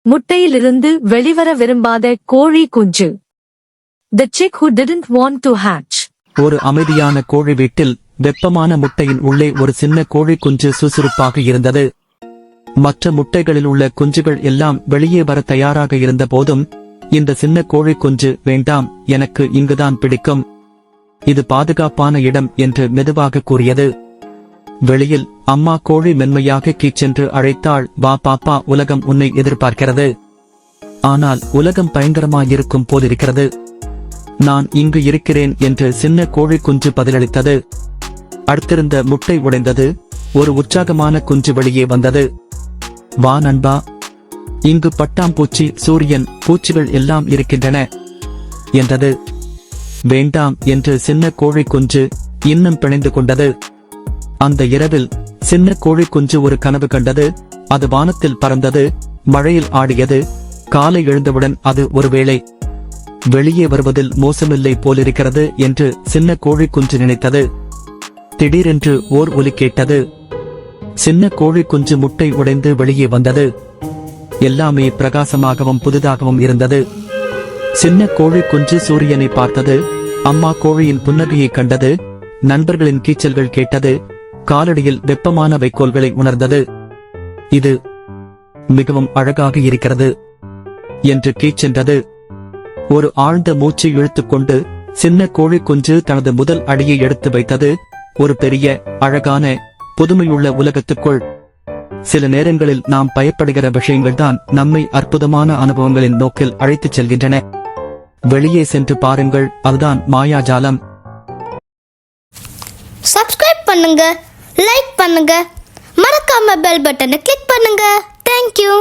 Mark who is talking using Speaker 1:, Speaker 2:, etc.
Speaker 1: முட்டையிலிருந்து வெளிவர விரும்பாத கோழி குஞ்சு. The chick who didn't want to hatch.
Speaker 2: ஒரு அமைதியான கோழி வீட்டில் வெப்பமான முட்டையின் உள்ளே ஒரு சின்ன கோழி குஞ்சு சுறுசுறுப்பாக இருந்தது. மற்ற முட்டைகளில் உள்ள குஞ்சுகள் எல்லாம் வெளியே வர தயாராக இருந்த போதும் இந்த சின்ன கோழி குஞ்சு வேண்டாம், எனக்கு இங்குதான் பிடிக்கும், இது பாதுகாப்பான இடம் என்று மெதுவாக கூறியது. வெளியில் அம்மா கோழி மென்மையாக கீச்சென்று அழைத்தாள், வா பாப்பா, உலகம் உன்னை எதிர்பார்க்கிறது. ஆனால் உலகம் பயங்கரமாயிருக்கும் போலிருக்கிறது. நான் இங்கு இருக்கிறேன் என்று சின்ன கோழி குஞ்சு பதிலளித்தது. அடுத்திருந்த முட்டை உடைந்தது. ஒரு உற்சாகமான குஞ்சு வெளியே வந்தது. வா நண்பா, இங்கு பட்டாம்பூச்சி, சூரியன், பூச்சிகள் எல்லாம் இருக்கின்றன என்றது. வேண்டாம் என்று சின்ன கோழி குஞ்சு இன்னும் பிணைந்து கொண்டது. அந்த இரவில் சின்ன கோழி குஞ்சு ஒரு கனவு கண்டது. அது வானத்தில் பறந்தது, மழையில் ஆடியது. காலை எழுந்தவுடன் அது ஒருவேளை வெளியே வருவதில் மோசமில்லை போலிருக்கிறது என்று சின்ன கோழி குஞ்சு நினைத்தது. திடீரென்று ஓர் ஒலி கேட்டது. சின்ன கோழி குஞ்சு முட்டை உடைந்து வெளியே வந்தது. எல்லாமே பிரகாசமாகவும் புதிதாகவும் இருந்தது. சின்ன கோழி குஞ்சு சூரியனை பார்த்தது. அம்மா கோழியின் புன்னகையை கண்டது. நண்பர்களின் கீச்சல்கள் கேட்டது. காலடியில் வெப்பமான வைக்கோல்களை உணர்ந்தது. இது மிகவும் அழகாக இருக்கிறது என்று கீச்சென்றது. ஒரு ஆழ்ந்த மூச்சை இழுத்துக்கொண்டு சின்ன கோழி குஞ்சு தனது முதல் அடியை எடுத்து வைத்தது. ஒரு பெரிய, அழகான, புதுமையுள்ள உலகத்துக்குள். சில நேரங்களில் நாம் பயப்படுகிற விஷயங்கள்தான் நம்மை அற்புதமான அனுபவங்களின் நோக்கில் அழைத்துச் செல்கின்றன. வெளியே சென்று பாருங்கள், அதுதான் மாயாஜாலம்.
Speaker 3: சப்ஸ்கிரைப் பண்ணுங்க, லைக் பண்ணுங்க, மறக்காம பெல் பட்டனை கிளிக் பண்ணுங்க. தேங்க்யூ.